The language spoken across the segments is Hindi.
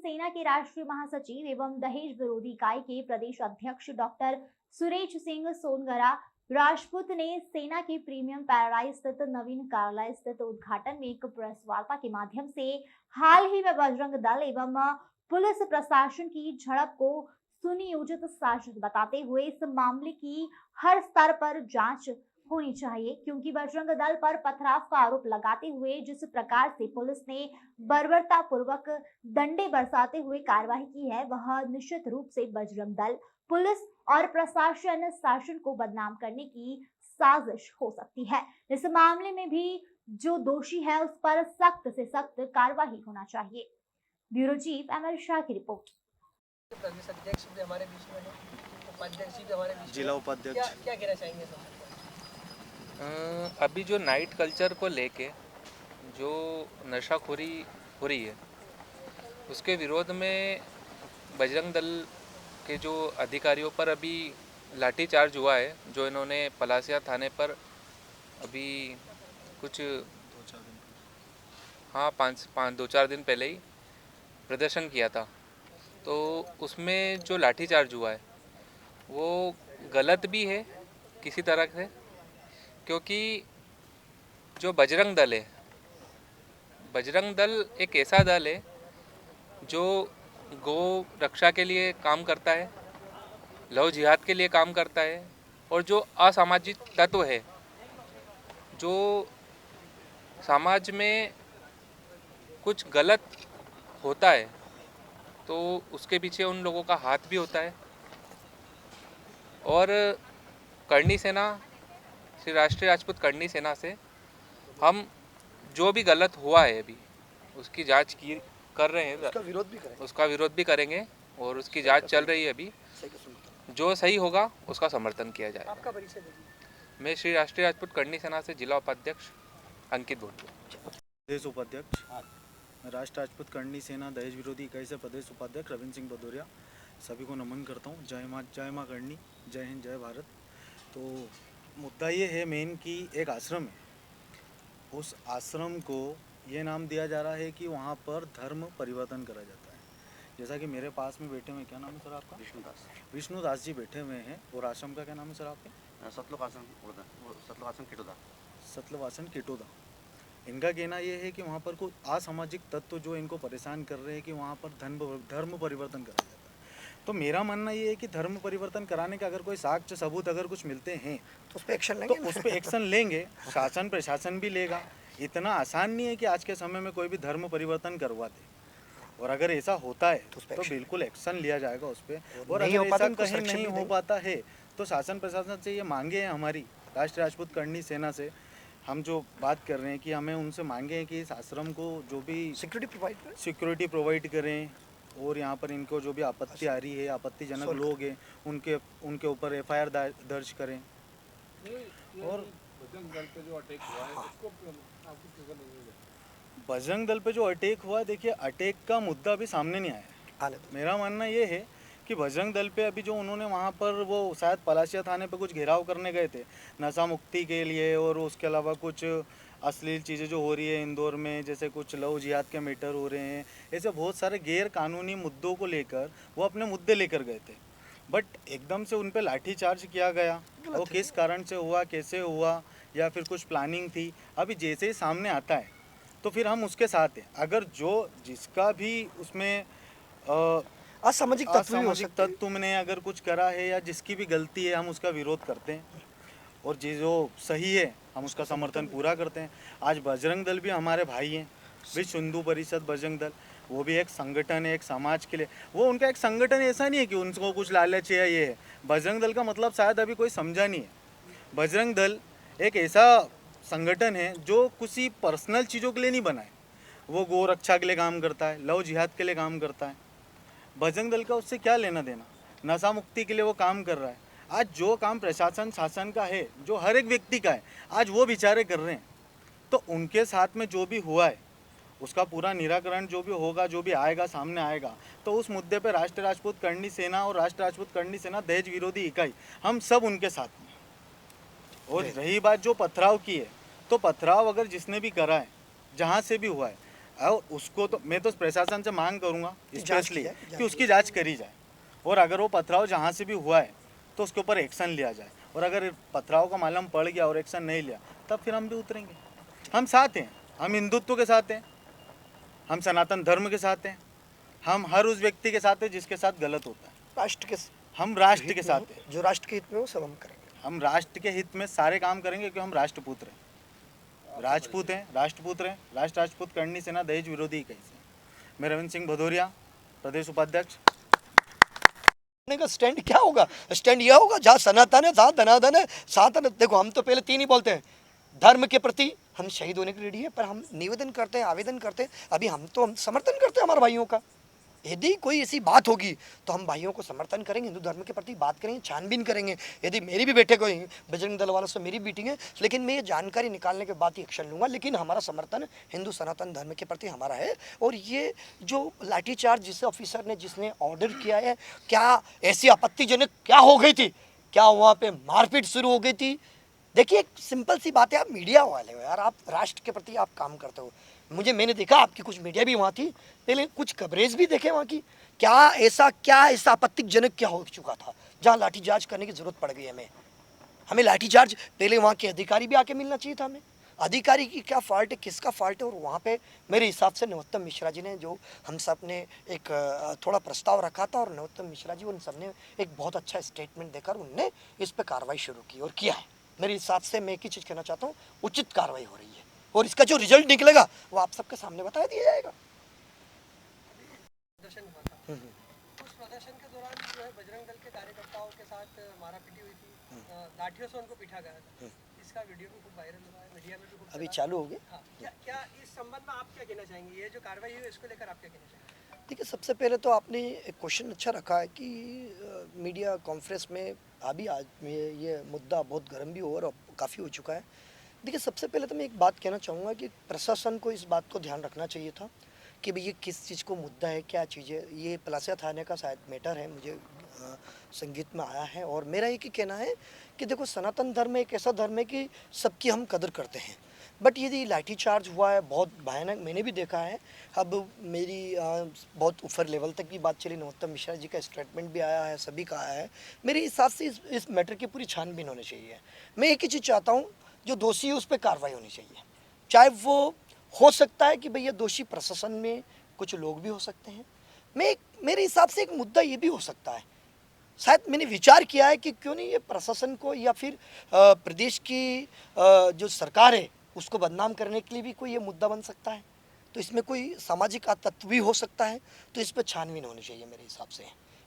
सेना के राष्ट्रीय महासचिव एवं दहेज विरोधी इकाई के प्रदेश अध्यक्ष डॉक्टर सुरेश सिंह सोनगरा राजपूत ने सेना के प्रीमियम पैराडाइज स्थित नवीन कार्यालय स्थित उद्घाटन में एक प्रेस वार्ता के माध्यम से हाल ही में बजरंग दल एवं पुलिस प्रशासन की झड़प को सुनियोजित साजिश बताते हुए इस मामले की हर स्तर पर जांच होनी चाहिए, क्योंकि बजरंग दल पर पथराव का आरोप लगाते हुए जिस प्रकार से पुलिस ने बर्बरता पूर्वक डंडे बरसाते हुए कार्रवाई की है, वह निश्चित रूप से बजरंग दल, पुलिस और प्रशासन शासन को बदनाम करने की साजिश हो सकती है। इस मामले में भी जो दोषी है उस पर सख्त से सख्त कार्रवाई होना चाहिए। ब्यूरो चीफ एमएल शाह की रिपोर्ट। प्रदेश अध्यक्ष भी हमारे बीच में है, उपाध्यक्ष भी हमारे बीच में, जिला उपाध्यक्ष क्या कहना चाहेंगे सर? अभी जो नाइट कल्चर को लेके जो नशाखोरी हो रही है उसके विरोध में बजरंग दल के जो अधिकारियों पर अभी लाठीचार्ज हुआ है, जो इन्होंने पलासिया थाने पर अभी कुछ दो चार दिन पहले ही प्रदर्शन किया था, तो उसमें जो लाठीचार्ज हुआ है वो गलत भी है किसी तरह से, क्योंकि जो बजरंग दल है, बजरंग दल एक ऐसा दल है जो गौ रक्षा के लिए काम करता है, लव जिहाद के लिए काम करता है, और जो असामाजिक तत्व है जो समाज में कुछ गलत होता है तो उसके पीछे उन लोगों का हाथ भी होता है। और करनी सेना, श्री राष्ट्रीय राजपूत करनी सेना से हम जो भी गलत हुआ है अभी उसकी जांच कर रहे हैं, उसका विरोध भी करेंगे और उसकी जांच चल रही है अभी। जो सही होगा उसका समर्थन किया जाएगा। आपका परिचय दीजिए। मैं श्री राष्ट्रीय राजपूत करनी सेना से जिला उपाध्यक्ष अंकित बोलूँ। प्रदेश उपाध्यक्ष, राष्ट्र राजपूत करनी सेना दहेज विरोधी इकाई से प्रदेश उपाध्यक्ष रविंद्र सिंह भदौरिया सभी को नमन करता हूँ। जय माँ करनी, जय हिंद, जय भारत। तो मुद्दा ये है मेन कि एक आश्रम है, उस आश्रम को ये नाम दिया जा रहा है कि वहाँ पर धर्म परिवर्तन करा जाता है। जैसा कि मेरे पास में बैठे हुए, क्या नाम है सर आपका? विष्णुदास जी बैठे हुए हैं। और आश्रम का क्या नाम है सर आपके? सतलवासन केटोदा। इनका कहना ये है कि वहाँ पर कोई असामाजिक तत्व जो इनको परेशान कर रहे हैं कि वहाँ पर धर्म परिवर्तन करा जाता है। तो मेरा मानना ये है कि धर्म परिवर्तन कराने का अगर कोई साक्ष्य सबूत अगर कुछ मिलते हैं तो उस पर एक्शन लेंगे, तो उस पर एक्शन लेंगे, शासन प्रशासन भी लेगा। इतना आसान नहीं है कि आज के समय में कोई भी धर्म परिवर्तन करवा दे, और अगर ऐसा होता है तो बिल्कुल एक्शन लिया जाएगा उस पर। और अगर ऐसा कहीं नहीं हो पाता है तो शासन प्रशासन से ये मांगे हैं, हमारी राष्ट्रीय राजपूत करनी सेना से हम जो बात कर रहे हैं कि हमें उनसे मांगे हैं कि इस आश्रम को जो भी सिक्योरिटी प्रोवाइड करें, और यहाँ पर इनको जो भी आपत्ति आ रही है, आपत्तिजनक लोग हैं, उनके ऊपर एफआईआर दर्ज करें। और बजरंग दल पे जो अटैक हुआ है उसको बजरंग दल पे जो अटैक हुआ, देखिए अटैक का मुद्दा अभी सामने नहीं आया है। मेरा मानना ये है कि बजरंग दल पे अभी जो उन्होंने वहाँ पर वो शायद पलाशिया थाने पे कुछ घेराव करने गए थे नशा मुक्ति के लिए, और उसके अलावा कुछ अश्लील चीज़ें जो हो रही है इंदौर में, जैसे कुछ लव जिहाद के मैटर हो रहे हैं, ऐसे बहुत सारे गैर कानूनी मुद्दों को लेकर वो अपने मुद्दे लेकर गए थे। बट एकदम से उन पर लाठीचार्ज किया गया, वो किस कारण से हुआ, कैसे हुआ, या फिर कुछ प्लानिंग थी, अभी जैसे ही सामने आता है तो फिर हम उसके साथ हैं। अगर जिसका भी उसमें असामाजिक तत्व ने अगर कुछ करा है या जिसकी भी गलती है, हम उसका विरोध करते हैं, और जो सही है हम उसका समर्थन पूरा करते हैं। आज बजरंग दल भी हमारे भाई हैं, विश्व हिंदू परिषद बजरंग दल, वो भी एक संगठन है, एक समाज के लिए। वो उनका एक संगठन, ऐसा नहीं है कि उनको कुछ लालच है। ये है बजरंग दल का मतलब शायद अभी कोई समझा नहीं है। बजरंग दल एक ऐसा संगठन है जो किसी पर्सनल चीज़ों के लिए नहीं बना है। वो गौ रक्षा के लिए काम करता है, लव जिहाद के लिए काम करता है। बजरंग दल का उससे क्या लेना देना? नशा मुक्ति के लिए वो काम कर रहा है। आज जो काम प्रशासन शासन का है, जो हर एक व्यक्ति का है, आज वो बेचारे कर रहे हैं। तो उनके साथ में जो भी हुआ है उसका पूरा निराकरण जो भी होगा, जो भी आएगा सामने आएगा, तो उस मुद्दे पे राष्ट्रीय राजपूत करनी सेना और राष्ट्रीय राजपूत करनी सेना दहेज विरोधी इकाई हम सब उनके साथ में। और रही बात जो पथराव की है, तो पथराव अगर जिसने भी करा है, जहाँ से भी हुआ है, और उसको तो मैं तो प्रशासन से मांग करूंगा जांच स्पेशली की जाए, कि उसकी जांच करी जाए, और अगर वो पथराव जहाँ से भी हुआ है तो उसके ऊपर एक्शन लिया जाए, और अगर पथराव का मालूम पड़ गया और एक्शन नहीं लिया तब फिर हम भी उतरेंगे। हम साथ हैं, हम हिंदुत्व के साथ हैं, हम सनातन धर्म के साथ हैं, हम हर उस व्यक्ति के साथ हैं जिसके साथ गलत होता है। राष्ट्र के हम राष्ट्र के हित साथ में हैं, जो राष्ट्र के हित में वो सब हम करेंगे। हम राष्ट्र के हित में सारे काम करेंगे क्योंकि हम राष्ट्रपुत्र हैं, राजपूत हैं, राष्ट्रपुत्र हैं। राष्ट्र राजपूत करनी सेना दहेज विरोधी इकाई से मैं रविंद्र सिंह भदौरिया, प्रदेश उपाध्यक्ष। का स्टैंड क्या होगा? स्टैंड यह होगा जहाँ सनातन है, जहाँ धनाधन है, साथ देखो हम तो पहले 3 ही बोलते हैं, धर्म के प्रति हम शहीद होने के रेडी है, पर हम निवेदन करते हैं, आवेदन करते हैं, अभी हम समर्थन करते हैं हमारे भाइयों का। यदि कोई ऐसी बात होगी तो हम भाइयों को समर्थन करेंगे, हिंदू धर्म के प्रति बात करेंगे, छानबीन करेंगे। यदि मेरी भी बेटे को बजरंग दल वालों से मेरी मीटिंग है, लेकिन मैं ये जानकारी निकालने के बाद ही एक्शन लूँगा। लेकिन हमारा समर्थन हिंदू सनातन धर्म के प्रति हमारा है। और ये जो लाठीचार्ज जिस ऑफिसर ने जिसने ऑर्डर किया है, क्या ऐसी आपत्तिजनक क्या हो गई थी? क्या वहाँ पे मारपीट शुरू हो गई थी? देखिए एक सिंपल सी बात है, आप मीडिया वाले हो यार, आप राष्ट्र के प्रति आप काम करते हो। मैंने देखा आपकी कुछ मीडिया भी वहाँ थी, पहले कुछ कवरेज भी देखे वहाँ की। क्या ऐसा आपत्तिजनक क्या हो चुका था जहाँ लाठीचार्ज करने की जरूरत पड़ गई हमें लाठीचार्ज पहले वहाँ के अधिकारी भी आके मिलना चाहिए था हमें। अधिकारी की क्या फॉल्ट है, किसका फॉल्ट है? और वहाँ पे मेरे हिसाब से नरोत्तम मिश्रा जी ने जो हम सब ने एक थोड़ा प्रस्ताव रखा था, और नरोत्तम मिश्रा जी उन सब ने एक बहुत अच्छा स्टेटमेंट देकर उनने इस पर कार्रवाई शुरू की और किया है। मेरे हिसाब से मैं एक ही चीज़ कहना चाहता हूँ, उचित कार्रवाई हो रही है, और इसका जो रिजल्ट निकलेगा वो आप सबके सामने बता दिया जाएगा। प्रदर्शन हुआ था, उस प्रदर्शन के दौरान जो है बजरंग दल के कार्यकर्ताओं के साथ मारापीटी हुई थी, लाठियों से उनको पीटा गया था। इसका वीडियो भी खूब वायरल हुआ है, मीडिया में भी खूब अभी चला। चालू हो गया। हाँ, क्या इस संबंध में आप क्या कहना चाहेंगे? ये जो कार्रवाई हुई इसको लेकर आप क्या कहना चाहेंगे? देखिए सबसे पहले तो आपने एक क्वेश्चन अच्छा रखा है कि मीडिया कॉन्फ्रेंस में अभी आज ये मुद्दा बहुत गर्म भी हो और काफ़ी हो चुका है। देखिए सबसे पहले तो मैं एक बात कहना चाहूँगा कि प्रशासन को इस बात को ध्यान रखना चाहिए था कि भाई ये किस चीज़ को मुद्दा है, क्या चीज़ है। ये पलासिया थाने का शायद मैटर है, मुझे संगीत में आया है। और मेरा एक ही कहना है कि देखो सनातन धर्म एक ऐसा धर्म है कि सबकी हम कदर करते हैं, बट यदि लाठीचार्ज हुआ है बहुत भयानक, मैंने भी देखा है। अब मेरी बहुत ऊपर लेवल तक भी बात चली, नरोत्तम मिश्रा जी का स्टेटमेंट भी आया है, सभी का आया है। मेरे हिसाब से इस मैटर की पूरी छानबीन होनी चाहिए। मैं एक ही चीज़ चाहता हूँ, जो दोषी है उस पर कार्रवाई होनी चाहिए। चाहे वो हो सकता है कि भैया दोषी प्रशासन में कुछ लोग भी हो सकते हैं। मेरे हिसाब से एक मुद्दा ये भी हो सकता है, शायद मैंने विचार किया है कि क्यों नहीं ये प्रशासन को या फिर प्रदेश की जो सरकार है उसको बदनाम करने के लिए भी कोई ये मुद्दा बन सकता है। तो इसमें कोई सामाजिक तत्व भी हो सकता है, तो इस पर छानबीन होनी चाहिए मेरे हिसाब से।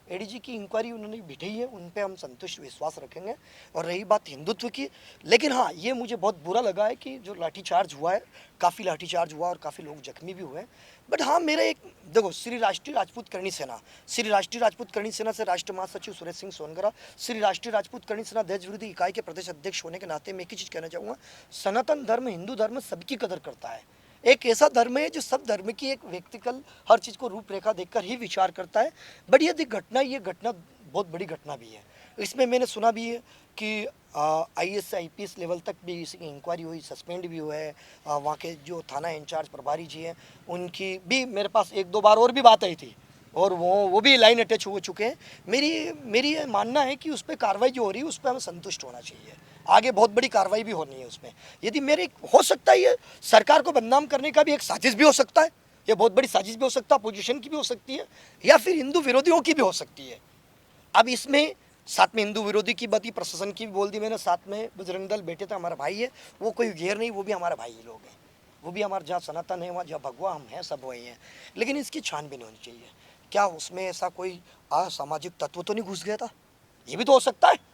एडीजी की इंक्वायरी उन्होंने बिठाई है, उन पे हम संतुष्ट विश्वास रखेंगे। और रही बात हिंदुत्व की, लेकिन हाँ ये मुझे बहुत बुरा लगा है कि जो लाठीचार्ज हुआ है, काफ़ी लाठीचार्ज हुआ और काफ़ी लोग जख्मी भी हुए। बट हाँ मेरा एक देखो, श्री राष्ट्रीय राजपूत करणी सेना से राष्ट्रीय महासचिव सुरेश सिंह सोनगरा, श्री राष्ट्रीय राजपूत करणी सेना दहेज विरोधी इकाई के प्रदेश अध्यक्ष होने के नाते मैं एक ही चीज़ कहना चाहूँगा, सनातन धर्म हिंदू धर्म सबकी कदर करता है। एक ऐसा धर्म है जो सब धर्म की एक व्यक्तिगत हर चीज़ को रूपरेखा देखकर ही विचार करता है। बट ये घटना बहुत बड़ी घटना भी है। इसमें मैंने सुना भी है कि IAS IPS लेवल तक भी इसकी इंक्वायरी हुई, सस्पेंड भी हुआ है। वहाँ के जो थाना इंचार्ज प्रभारी जी हैं उनकी भी मेरे पास 1-2 बार और भी बात आई थी, और वो भी लाइन अटैच हो चुके हैं। मेरी ये मानना है कि उस पर कार्रवाई जो हो रही है उस पर हमें संतुष्ट होना चाहिए। आगे बहुत बड़ी कार्रवाई भी होनी है उसमें। यदि मेरे हो सकता है ये सरकार को बदनाम करने का भी एक साजिश भी हो सकता है, ये बहुत बड़ी साजिश भी हो सकता है, अपोजिशन की भी हो सकती है, या फिर हिंदू विरोधियों की भी हो सकती है। अब इसमें साथ में हिंदू विरोधी की बात ही प्रशासन की भी बोल दी मैंने, साथ में बजरंग दल बैठे थे, हमारा भाई है, वो कोई गैर नहीं, वो भी हमारे भाई लोग हैं, वो भी हमारे जहाँ सनातन है वहाँ जहाँ भगवा हम हैं सब वही हैं। लेकिन इसकी छानबीन होनी चाहिए, क्या उसमें ऐसा कोई असामाजिक तत्व तो नहीं घुस गया था? ये भी तो हो सकता है।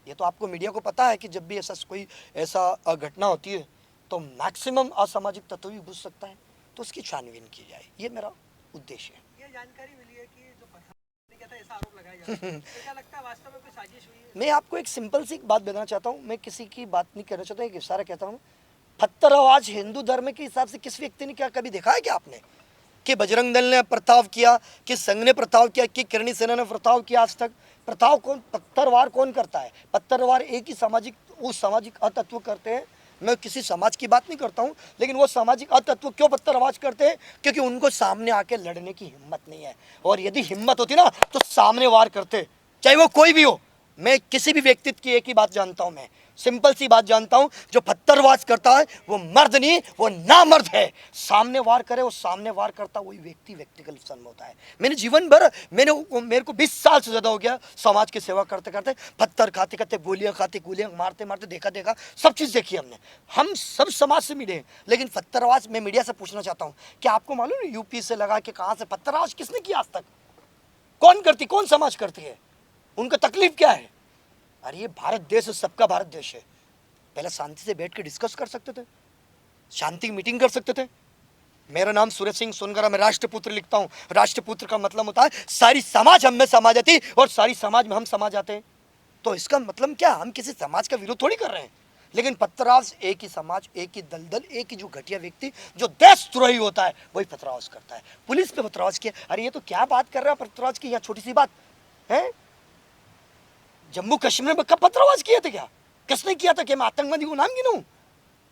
ये तो आपको मीडिया को पता है कि जब भी ऐसा घटना होती है तो मैक्सिमम असामाजिक तत्व भी घुस सकता है, तो उसकी छानबीन की जाए, ये मेरा उद्देश्य है। ये जानकारी मिली है कि जो पथराव कहता है ऐसा आरोप लगाया जा रहा है, तो क्या लगता है वास्तव में कोई साजिश हुई है? मैं आपको एक सिंपल सी बात बताना चाहता हूँ, मैं किसी की बात नहीं करना चाहता, एक इशारा कहता हूँ। पत्थरवाज हिंदू धर्म के हिसाब से किस व्यक्ति ने क्या कभी देखा है क्या आपने कि बजरंग दल ने प्रताव किया, कि संघ ने प्रताव किया, कि करणी सेना ने प्रताव किया? आज तक प्रताव कौन, पत्थरवार कौन करता है? पत्थरवार एक ही सामाजिक अतत्व करते हैं मैं किसी समाज की बात नहीं करता हूँ, लेकिन वो सामाजिक अतत्व क्यों पत्थरबाज करते हैं? क्योंकि उनको सामने आके लड़ने की हिम्मत नहीं है, और यदि हिम्मत होती ना तो सामने वार करते, चाहे वो कोई भी हो। मैं किसी भी व्यक्तित्व की एक ही बात जानता हूँ, मैं सिंपल सी बात जानता हूँ, जो पत्थरबाज करता है वो मर्द नहीं, वो नामर्द है। सामने वार करे, वो सामने वार करता वही व्यक्ति व्यक्तिगत जन्म होता है। मैंने जीवन भर मेरे को 20 साल से ज़्यादा हो गया समाज की सेवा करते करते, पत्थर खाते खाते, गोलियां खाते, गोलियां मारते मारते, देखा सब चीज़ देखी हमने। हम सब समाज से मिले हैं, लेकिन पत्थरबाज मैं मीडिया से पूछना चाहता हूँ, क्या आपको मालूम है यूपी से लगा के कहाँ से पत्थरबाज किसने किया आज तक? कौन करती, कौन समाज करती है? उनका तकलीफ क्या है? अरे ये भारत देश है, सबका भारत देश है। पहले शांति से बैठ के डिस्कस कर सकते थे, शांति की मीटिंग कर सकते थे। मेरा नाम सूरज सिंह सोनगरा, मैं राष्ट्रपुत्र लिखता हूँ। राष्ट्रपुत्र का मतलब होता है सारी समाज हम में समा जाती और सारी समाज में हम समा जाते हैं। तो इसका मतलब क्या, हम किसी समाज का विरोध थोड़ी कर रहे हैं, लेकिन पत्थरबाज एक ही समाज, एक ही दलदल, एक ही जो घटिया व्यक्ति जो देशद्रोही होता है वही पत्थरबाज करता है। पुलिस पे पत्थरबाज किया, अरे ये तो क्या बात कर रहा है पत्थरबाज की, यहाँ छोटी सी बात है। जम्मू कश्मीर में कब पत्थरबाज किए थे? क्या किसने किया था? कि मैं आतंकवादी को नाम गिनूं?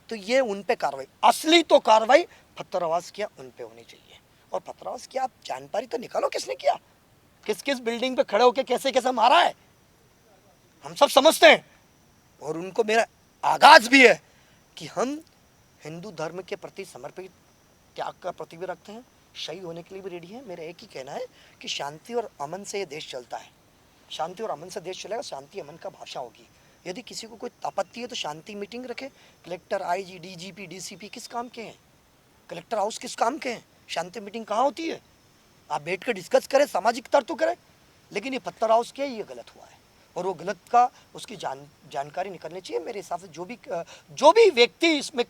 तो ये उन पे कार्रवाई, असली तो कार्रवाई पत्थरबाज किया उन पे होनी चाहिए। और पत्थरबाज किया, आप जानकारी तो निकालो किसने किया, किस किस बिल्डिंग पे खड़े होकर कैसे कैसे मारा है, हम सब समझते हैं। और उनको मेरा आगाज भी है कि हम हिंदू धर्म के प्रति समर्पित त्याग का प्रति भी रखते हैं, शहीद होने के लिए भी रेडी है। मेरा एक ही कहना है कि शांति और अमन से ये देश चलता है, शांति और अमन से देश चलेगा, शांति अमन का भाषा होगी। यदि किसी को कोई आपत्ति है तो शांति मीटिंग रखे। कलेक्टर, आईजी, डीजीपी, डीसीपी किस काम के हैं? कलेक्टर हाउस किस काम के हैं? शांति मीटिंग कहाँ होती है? आप बैठ कर डिस्कस करें, सामाजिक स्तर तो करें। लेकिन ये पत्थर हाउस क्या, ये गलत हुआ है, और वो गलत का उसकी जानकारी निकलनी चाहिए। मेरे हिसाब से जो भी व्यक्ति इसमें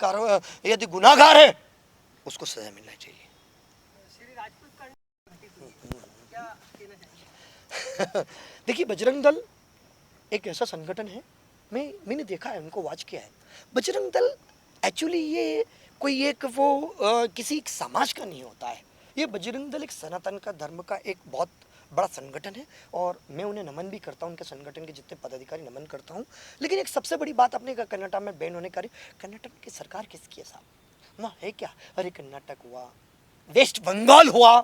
यदि गुनाहगार है उसको सजा मिलना चाहिए। श्री राजपूत का क्या कहना चाहिए? देखिए, बजरंग दल एक ऐसा संगठन है, मैंने देखा है, उनको वॉच किया है। बजरंग दल एक्चुअली ये कोई एक किसी एक समाज का नहीं होता है। ये बजरंग दल एक सनातन का धर्म का एक बहुत बड़ा संगठन है, और मैं उन्हें नमन भी करता हूँ, उनके संगठन के जितने पदाधिकारी नमन करता हूँ। लेकिन एक सबसे बड़ी बात आपने कहा कर्नाटक में बैन होने का, कर्नाटक की सरकार किसकी है साहब ना, है क्या? अरे कर्नाटक हुआ, वेस्ट बंगाल हुआ,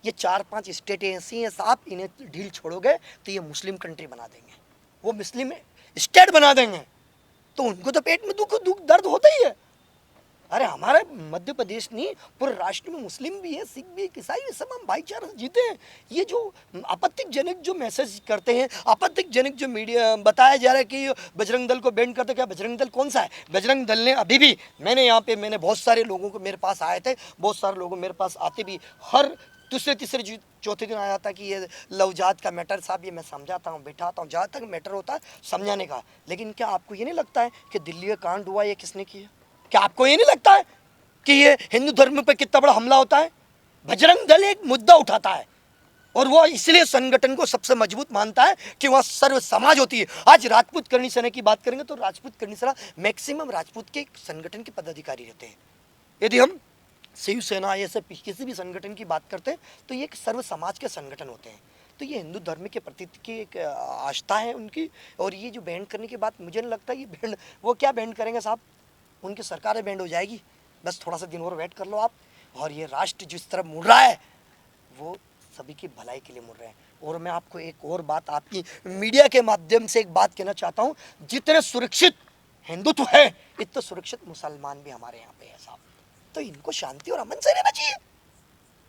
ये 4-5 स्टेट ऐसी हैं साहब, इन्हें ढील छोड़ोगे तो ये मुस्लिम कंट्री बना देंगे, वो मुस्लिम स्टेट बना देंगे, तो उनको तो पेट में दुख दर्द होता ही है। अरे हमारे मध्य प्रदेश नहीं, पूरे राष्ट्र में मुस्लिम भी है, सिख भी है, ईसाई भी, सब हम भाईचारा से जीते हैं। ये जो आपत्तिजनक जो मैसेज करते हैं, आपत्तिजनक जो मीडिया बताया जा रहा है कि बजरंग दल को बैन करते, क्या बजरंग दल कौन सा है? बजरंग दल ने अभी भी, मैंने बहुत सारे लोगों को मेरे पास आए थे, बहुत सारे लोगों मेरे पास आते भी हर दूसरे तीसरे चौथे दिन आया था कि ये लवजात का मैटर साहब, ये मैं समझाता हूँ, बिठाता हूँ, जहाँ तक मैटर होता है समझाने का। लेकिन क्या आपको ये नहीं लगता है कि दिल्ली का कांड हुआ, ये किसने किया? क्या आपको ये नहीं लगता है कि ये हिंदू धर्म पर कितना बड़ा हमला होता है? बजरंग दल एक मुद्दा उठाता है, और वो इसलिए संगठन को सबसे मजबूत मानता है कि वहाँ सर्व समाज होती है। आज राजपूत करणी सेना की बात करेंगे तो राजपूत करणी सेना मैक्सिमम राजपूत के संगठन के पदाधिकारी रहते हैं। यदि हम शिवसेना ऐसे किसी भी संगठन की बात करते हैं तो ये एक सर्व समाज के संगठन होते हैं। तो ये हिंदू धर्म के प्रति की एक आस्था है उनकी। और ये जो बैंड करने की बात, मुझे नहीं लगता ये बैंड, वो क्या बैंड करेंगे साहब, उनकी सरकारें बैंड हो जाएगी, बस थोड़ा सा दिन और वेट कर लो आप। और ये राष्ट्र जिस तरफ मुड़ रहा है वो सभी की भलाई के लिए मुड़ रहे हैं। और मैं आपको एक और बात, आपकी मीडिया के माध्यम से एक बात कहना चाहता हूँ, जितने सुरक्षित हिंदुत्व है इतने सुरक्षित मुसलमान भी हमारे यहाँ पे है साहब। तो इनको शांति और अमन से रहना चाहिए।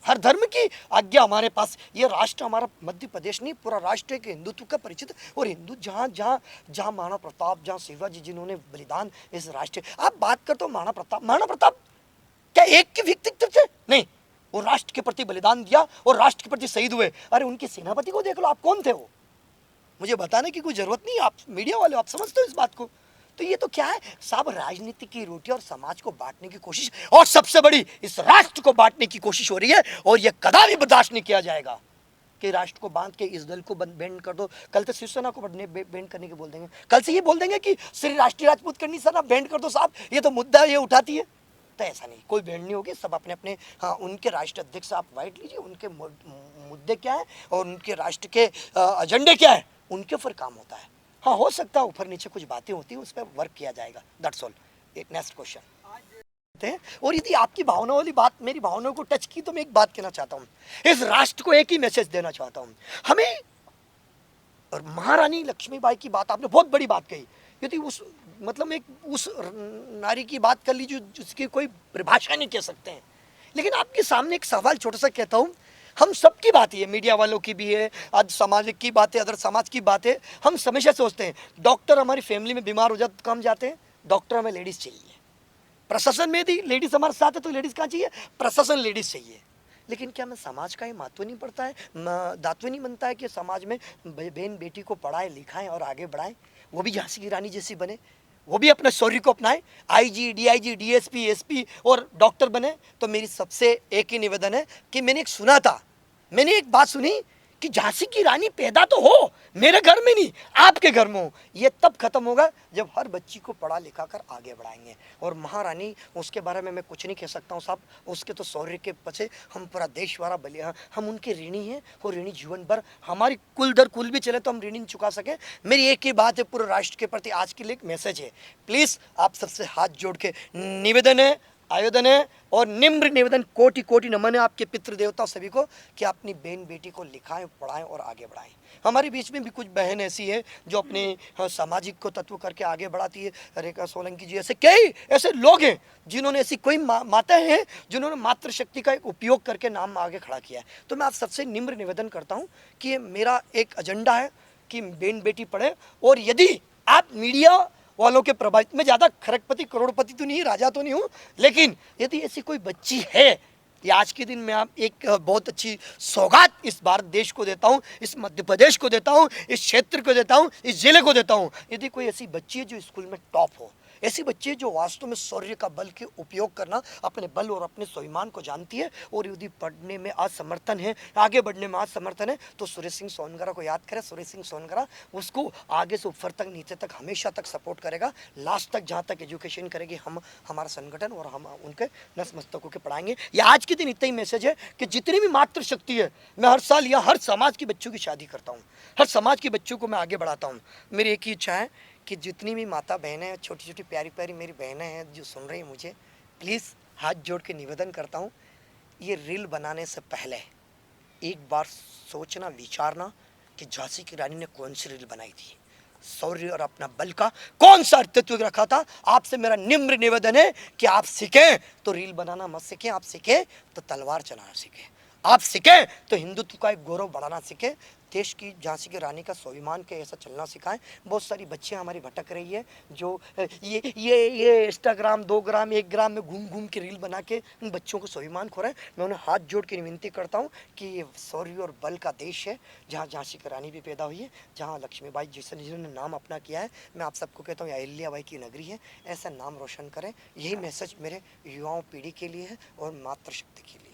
हर धर्म की आज्ञा हमारे पास, ये राष्ट्र हमारा मध्य प्रदेश नहीं, पूरा राष्ट्र एक हिंदुत्व का परिचित। और हिंदू जहाँ जहाँ जहाँ महाराणा प्रताप, जहाँ शिवाजी जिन्होंने बलिदान इस राष्ट्र, आप बात करते हो महाराणा प्रताप क्या एक के व्यक्तित्व थे? नहीं, वो राष्ट्र के प्रति बलिदान दिया और राष्ट्र के प्रति शहीद हुए। अरे उनके सेनापति को देख लो, आप कौन थे वो? मुझे बताने की कोई जरूरत नहीं, आप मीडिया वाले आप समझते हो इस बात को। तो ये तो क्या है साहब, राजनीति की रोटी और समाज को बांटने की कोशिश, और सबसे बड़ी इस राष्ट्र को बांटने की कोशिश हो रही है। और ये कदापि बर्दाश्त नहीं किया जाएगा कि राष्ट्र को बांध के इस दल को बैंड कर दो। कल तो शिवसेना को बैंड करने के बोल देंगे, कल से ये बोल देंगे कि श्री राष्ट्रीय राजपूत करनी सेना बैंड कर दो साहब, ये तो मुद्दा ये उठाती है। तो ऐसा नहीं, कोई बैंड नहीं होगी, सब अपने अपने, हाँ उनके राष्ट्रीय अध्यक्ष आप वाइट लीजिए, उनके मुद्दे क्या है और उनके राष्ट्र के एजेंडे क्या है, उनके ऊपर काम होता है। हाँ हो सकता है ऊपर नीचे कुछ बातें होती है, उस पर वर्क किया जाएगा, दैट्स ऑल। नेक्स्ट क्वेश्चन हैं। और यदि आपकी भावनाओं वाली बात मेरी भावनाओं को टच की तो मैं एक बात कहना चाहता हूँ, इस राष्ट्र को एक ही मैसेज देना चाहता हूँ। हमें और महारानी लक्ष्मीबाई की बात आपने बहुत बड़ी बात कही, यदि उस मतलब एक उस नारी की बात कर लीजिए जिसकी कोई परिभाषा नहीं कह सकते हैं, लेकिन आपके सामने एक सवाल छोटा सा कहता हूँ। हम सबकी बात है, मीडिया वालों की भी है, आज सामाजिक की बात है, अदर समाज की बात है। हम हमेशा सोचते हैं डॉक्टर हमारी फैमिली में बीमार हो जाते तो कम जाते हैं, डॉक्टर हमें लेडीज़ चाहिए। प्रशासन में यदि लेडीज़ हमारे साथ है तो लेडीज़ कहाँ चाहिए, प्रशासन लेडीज़ चाहिए। लेकिन क्या मैं समाज का ये महत्व नहीं पड़ता है, दायित्व नहीं बनता है कि समाज में बहन बेटी को पढ़ाएं लिखाएं और आगे बढ़ाएं, वो भी झांसी की रानी जैसी बने, वो भी अपने शौर्य को अपनाएं, आईजी डीआईजी डीएसपी एसपी और डॉक्टर बने। तो मेरी सबसे एक ही निवेदन है कि मैंने एक बात सुनी कि झांसी की रानी पैदा तो हो मेरे घर में नहीं, आपके घर में हो। ये तब खत्म होगा जब हर बच्ची को पढ़ा लिखा कर आगे बढ़ाएंगे। और महारानी उसके बारे में मैं कुछ नहीं कह सकता हूँ साहब, उसके तो शौर्य के पीछे हम पूरा देश वाला बलिया, हम उनके ऋणी हैं और ऋणी जीवन भर। हमारी कुल दर कुल भी चले तो हम ऋण नहीं चुका सके। मेरी एक ही बात है पूरे राष्ट्र के प्रति आज के लिए एक मैसेज है, प्लीज़ आप सबसे हाथ जोड़ के निवेदन है, आवेदन है और निम्र निवेदन, कोटि कोटि नमन है आपके पितृ देवता सभी को कि अपनी बहन बेटी को लिखाएं पढ़ाएं और आगे बढ़ाएं। हमारे बीच में भी कुछ बहन ऐसी है जो अपने सामाजिक को तत्व करके आगे बढ़ाती है। रेखा सोलंकी जी, ऐसे कई ऐसे लोग हैं जिन्होंने, ऐसी कोई माताएं हैं जिन्होंने मातृशक्ति का एक उपयोग करके नाम आगे खड़ा किया है। तो मैं आप सबसे निम्र निवेदन करता हूँ कि मेरा एक एजेंडा है कि बहन बेटी पढ़े। और यदि आप मीडिया वालों के प्रभावित, मैं ज़्यादा खरगपति करोड़पति तो नहीं, राजा तो नहीं हूँ, लेकिन यदि ऐसी कोई बच्ची है, ये आज के दिन मैं आप एक बहुत अच्छी सौगात इस भारत देश को देता हूँ, इस मध्य प्रदेश को देता हूँ, इस क्षेत्र को देता हूँ, इस जिले को देता हूँ। यदि कोई ऐसी बच्ची है जो स्कूल में टॉप हो, ऐसी बच्ची है जो वास्तव में शौर्य का बल के उपयोग करना, अपने बल और अपने स्वाभिमान को जानती है, और यदि पढ़ने में असमर्थन है, आगे बढ़ने में असमर्थन है, तो सुरेश सिंह सोनगरा को याद करें। सुरेश सिंह सोनगरा उसको आगे से ऊपर तक नीचे तक हमेशा तक सपोर्ट करेगा, लास्ट तक जहाँ तक एजुकेशन करेगी हम, हमारा संगठन, और हम उनके नस मस्तकों के पढ़ाएंगे। ये आज के दिन इतना ही मैसेज है कि जितनी भी मातृशक्ति है, मैं हर साल या हर समाज के बच्चों की शादी करता हूँ, हर समाज के बच्चों को मैं आगे बढ़ाता हूँ। मेरी एक ही इच्छा है कि जितनी भी माता बहनें, छोटी छोटी प्यारी प्यारी मेरी बहनें हैं जो सुन रही हैं मुझे, प्लीज़ हाथ जोड़ के निवेदन करता हूँ, ये रील बनाने से पहले एक बार सोचना विचारना कि झांसी की रानी ने कौन सी रील बनाई थी, शौर्य और अपना बल का कौन सा तत्व रखा था। आपसे मेरा निम्र निवेदन है कि आप सीखें तो रील बनाना मत सीखें, आप सीखें तो तलवार चलाना सीखें, आप सीखें तो हिंदुत्व का एक गौरव बढ़ाना सीखें, देश की झांसी की रानी का स्वाभिमान के ऐसा चलना सिखाएं। बहुत सारी बच्चियां हमारी भटक रही है जो ये इंस्टाग्राम 2 ग्राम 1 ग्राम में घूम घूम के रील बना के उन बच्चों को स्वाभिमान खो रहे हैं। मैं उन्हें हाथ जोड़ के विनती करता हूं कि ये शौर्य और बल का देश है, जहां झांसी की रानी भी पैदा हुई है, जहां लक्ष्मीबाई जैसे जिन्होंने नाम अपना किया है। मैं आप सबको कहता हूँ अहिल्याबाई की नगरी है, ऐसा नाम रोशन करें। यही मैसेज मेरे युवाओं पीढ़ी के लिए है और मातृशक्ति के लिए।